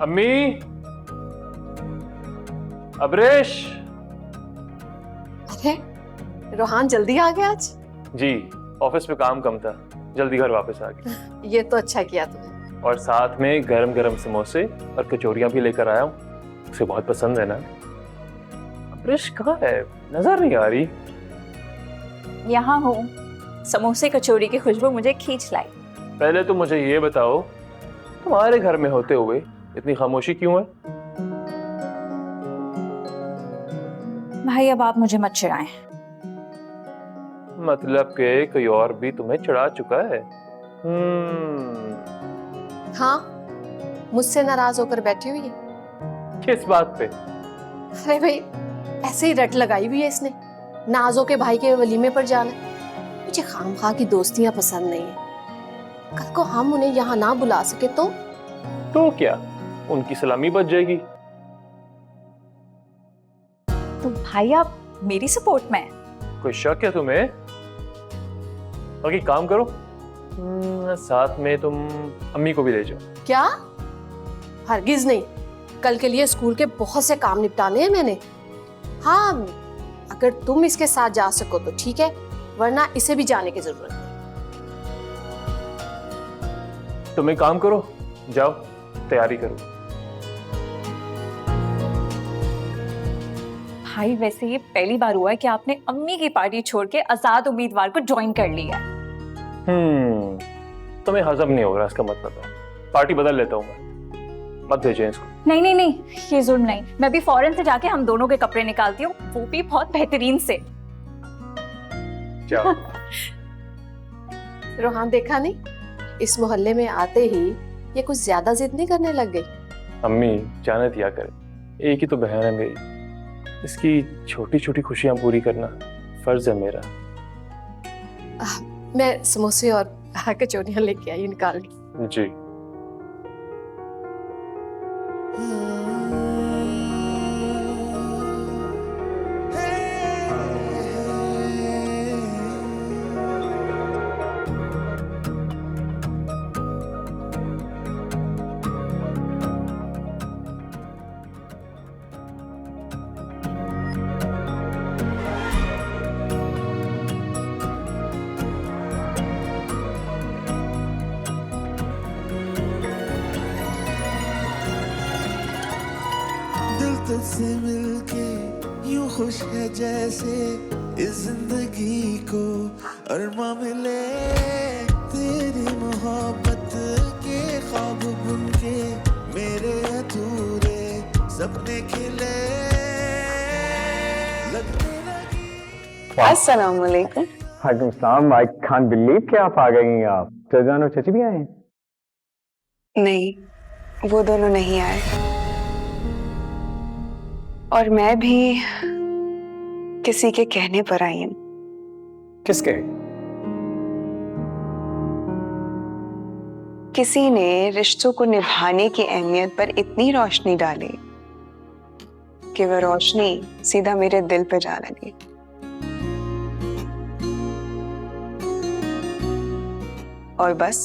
अम्मी, अबरेश। अरे रोहान जल्दी आ गया आज। जी, ऑफिस में काम कम था, जल्दी घर वापस आ गया। ये तो अच्छा किया तुमने। और साथ में गरम गरम समोसे और कचौरियां भी लेकर आया हूँ। उसे बहुत पसंद है ना। अबरेश कहाँ है? नजर नहीं आ रही। यहाँ हूँ। समोसे कचौरी की खुशबू मुझे खींच लाई। पहले तो मुझे ये बताओ, तुम्हारे घर में होते हुए इतनी खामोशी क्यों है? भाई अब आप मुझे मत चिढ़ाएं। मतलब कि कोई और भी तुम्हें चिढ़ा चुका है? हाँ, मुझसे नाराज होकर बैठी हुई है। किस बात पे? अरे भाई, ऐसे ही रट लगाई हुई है इसने। नाजो के भाई के वलीमे पर जाना है। मुझे खामखा की दोस्तियां पसंद नहीं है। कल को हम उन्हें यहाँ ना बुला सके तो क्या उनकी सलामी बच जाएगी? तो भाई आप मेरी सपोर्ट में हैं। कोई शक है तुम्हें? और एक काम करो, साथ में तुम अम्मी को भी ले जाओ। क्या? हरगिज नहीं। कल के लिए स्कूल के बहुत से काम निपटाने हैं मैंने। हाँ, अगर तुम इसके साथ जा सको तो ठीक है, वरना इसे भी जाने की जरूरत नहीं। तुम एक काम करो, जाओ तैयारी करो। भाई वैसे ये पहली बार हुआ है कि आपने अम्मी की पार्टी छोड़ के आजाद उम्मीदवार को ज्वाइन कर लिया है। तुम्हें हजम नहीं हो रहा, इसका मतलब है पार्टी बदल लेता हूँ मैं। मत भेजें इसको। नहीं नहीं नहीं, ये जुल्म नहीं। मैं भी फौरन से जाके हम दोनों के कपड़े निकालती हूँ, वो भी बहुत बेहतरीन से। जाओ। रोहान देखा नहीं, इस मोहल्ले में आते ही ये कुछ ज्यादा जिद नहीं करने लग गई। अम्मी जाने दिया करे, एक ही तो बहन है मेरी, इसकी छोटी छोटी खुशियां पूरी करना फर्ज है मेरा। मैं समोसे और कचौरियां लेके आई, निकाल के। जी। तुझसे मिलके यूं खुश है जैसे इस जिंदगी को अरमा मिले। तेरी मोहब्बत के ख्वाब बुनके मेरे अधूरे सपने खिले। लगने लगी। अस्सलाम वालेकुम। वालेकुम सलाम। आई कांट बिलीव कि आप आ गई हैं। आप चचान और चची भी आए हैं? नहीं, वो दोनों नहीं आए और मैं भी किसी के कहने पर आई हूँ। किसके? किसी ने रिश्तों को निभाने की अहमियत पर इतनी रोशनी डाली कि वह रोशनी सीधा मेरे दिल पे जा लगी। और बस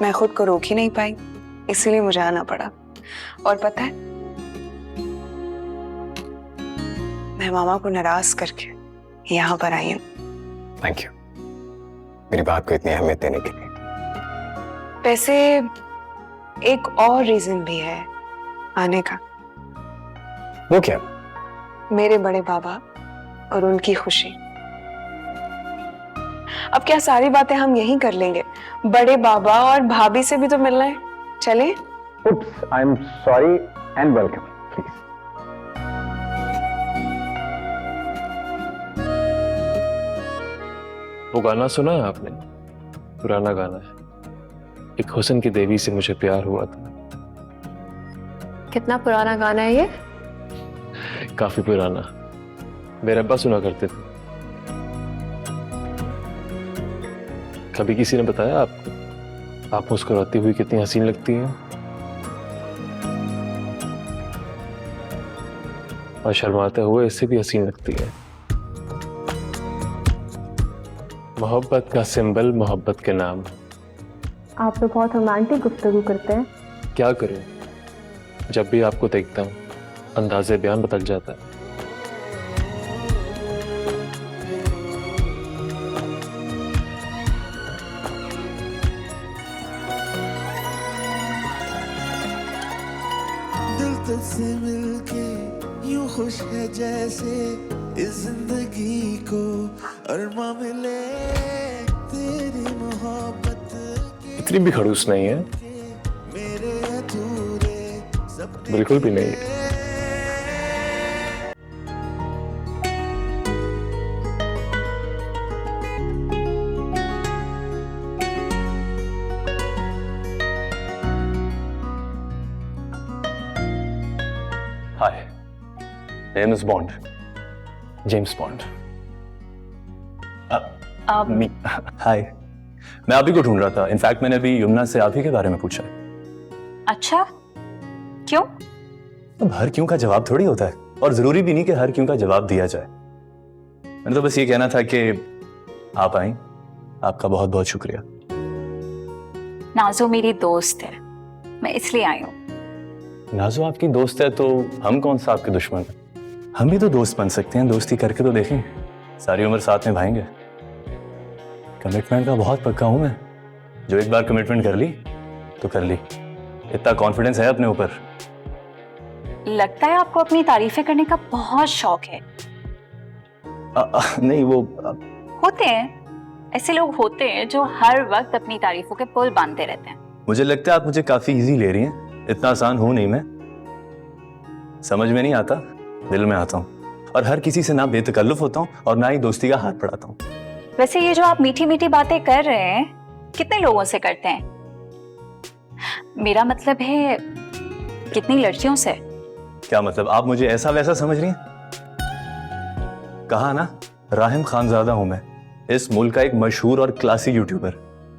मैं खुद को रोक ही नहीं पाई, इसलिए मुझे आना पड़ा। और पता है, मैं मामा को नाराज करके यहाँ पर आई हूँ। थैंक यू मेरी बात को इतनी अहमियत देने के लिए। वैसे एक और रीजन भी है आने का। वो क्या? मेरे बड़े बाबा और उनकी खुशी। अब क्या सारी बातें हम यहीं कर लेंगे? बड़े बाबा और भाभी से भी तो मिलना है। चले? Oops, I'm sorry and welcome, please. वो गाना सुना है आपने? पुराना गाना है, एक हुस्न की देवी से मुझे प्यार हुआ था। कितना पुराना गाना है ये? काफी पुराना, मेरे अब्बा सुना करते थे। कभी किसी ने बताया आपको आप मुस्कुराती हुई कितनी हसीन लगती हैं और शर्माते हुए इससे भी हसीन लगती है। मोहब्बत का सिंबल, मोहब्बत के नाम। आप तो बहुत रोमांटिक गुफ्तगू करते हैं। क्या करूं, जब भी आपको देखता हूँ अंदाज़े बयान बदल जाता है। दिल तुझसे मिलके यूं खुश है जैसे इस जिंदगी को अरमा मिले तेरी मोहब्बत के इतनी भी खड़ूस नहीं है, मेरे अधूरे सपने बिल्कुल भी नहीं है। Hi, name is Bond, James Bond. Hi, मैं आप ही को ढूंढ रहा था। इनफैक्ट मैंने अभी यमुना से आप ही के बारे में पूछा है। अच्छा, क्यों? अब हर क्यों का जवाब थोड़ी होता है, और जरूरी भी नहीं कि हर क्यों का जवाब दिया जाए। मैंने तो बस ये कहना था कि आप आई, आपका बहुत बहुत शुक्रिया। नाजो मेरी दोस्त है, मैं इसलिए आई हूँ। नाजो आपकी दोस्त है तो हम कौन सा आपके दुश्मन हैं? हम भी तो दोस्त बन सकते हैं, दोस्ती करके तो देखें, सारी उम्र साथ में भाएंगे। कमिटमेंट का बहुत पक्का हूं मैं, जो एक बार कमिटमेंट कर ली तो कर ली। इतना कॉन्फिडेंस है अपने ऊपर। लगता है आपको अपनी तारीफें करने का बहुत शौक है। नहीं वो होते हैं, ऐसे लोग होते हैं जो हर वक्त अपनी तारीफों के पुल बांधते रहते हैं। मुझे लगता है आप मुझे काफी इजी ले रही हैं। इतना आसान हूं नहीं मैं, समझ में नहीं आता, दिल में आता हूं, और हर किसी से ना बेतकल्लुफ होता हूं और ना ही दोस्ती का हाथ बढ़ाता हूं। वैसे ये जो आप मीठी मीठी बातें कर रहे हैं, कितने लोगों से करते हैं? मेरा मतलब है कितनी लड़कियों से? क्या मतलब, आप मुझे ऐसा वैसा समझ रही हैं? कहा ना, राहिम खानजादा हूं मैं, इस मुल्क का एक मशहूर और क्लासी यूट्यूबर।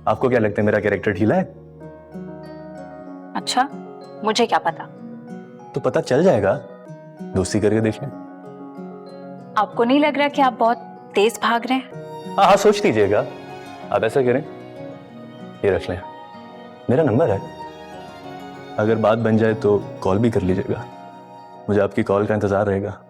आपको क्या लगता है मेरा कैरेक्टर ढीला है? अच्छा, मुझे क्या पता। तो पता चल जाएगा, दोस्ती करके देख लें। आपको नहीं लग रहा कि आप बहुत तेज भाग रहे हैं? हाँ हाँ, सोच लीजिएगा। आप ऐसा करें, ये रख लें, मेरा नंबर है, अगर बात बन जाए तो कॉल भी कर लीजिएगा, मुझे आपकी कॉल का इंतजार रहेगा।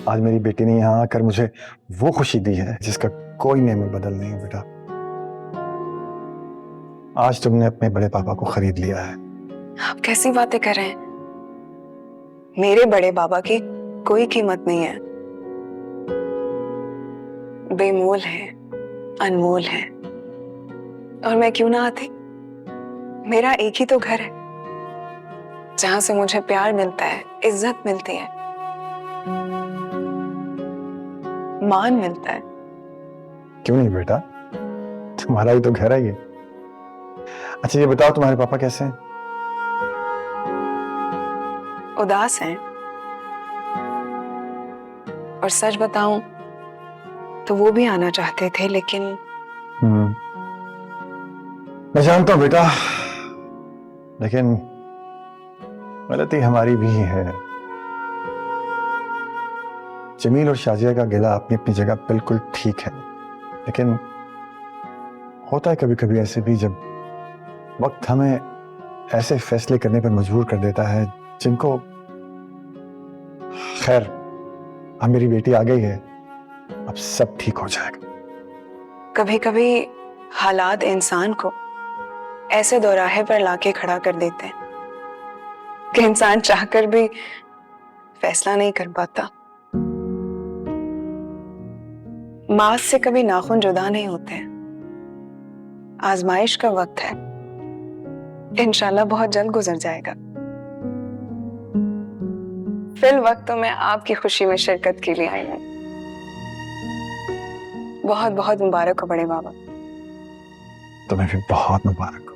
आज मेरी बेटी ने यहाँ आकर मुझे वो खुशी दी है जिसका कोई नेम बदल नहीं है। बेटा, आज तुमने अपने बड़े पापा को खरीद लिया है। आप कैसी बातें कर रहे हैं? मेरे बड़े बाबा की कोई कीमत नहीं है, बेमोल है, अनमोल है। और मैं क्यों ना आती? मेरा एक ही तो घर है जहां से मुझे प्यार मिलता है, इज्जत मिलती है, मान मिलता है। क्यों नहीं बेटा, तुम्हारा ही तो घर है ये। अच्छा ये बताओ, तुम्हारे पापा कैसे हैं? उदास हैं, और सच बताऊं तो वो भी आना चाहते थे, लेकिन मैं जानता हूं बेटा, लेकिन गलती हमारी भी है। जमील और शाजिया का गिला अपनी अपनी जगह बिल्कुल ठीक है, लेकिन होता है कभी कभी ऐसे भी जब वक्त हमें ऐसे फैसले करने पर मजबूर कर देता है जिनको, खैर अब मेरी बेटी आ गई है, अब सब ठीक हो जाएगा। कभी कभी हालात इंसान को ऐसे दोराहे पर लाके खड़ा कर देते हैं कि इंसान चाहकर भी फैसला नहीं कर पाता। मांस से कभी नाखून जुदा नहीं होते। आजमाइश का वक्त है, इंशाल्लाह बहुत जल्द गुजर जाएगा। फिल वक्त तो मैं आपकी खुशी में शिरकत के लिए आई हूँ। बहुत बहुत मुबारक हो बड़े बाबा। तुम्हें भी बहुत मुबारक हो।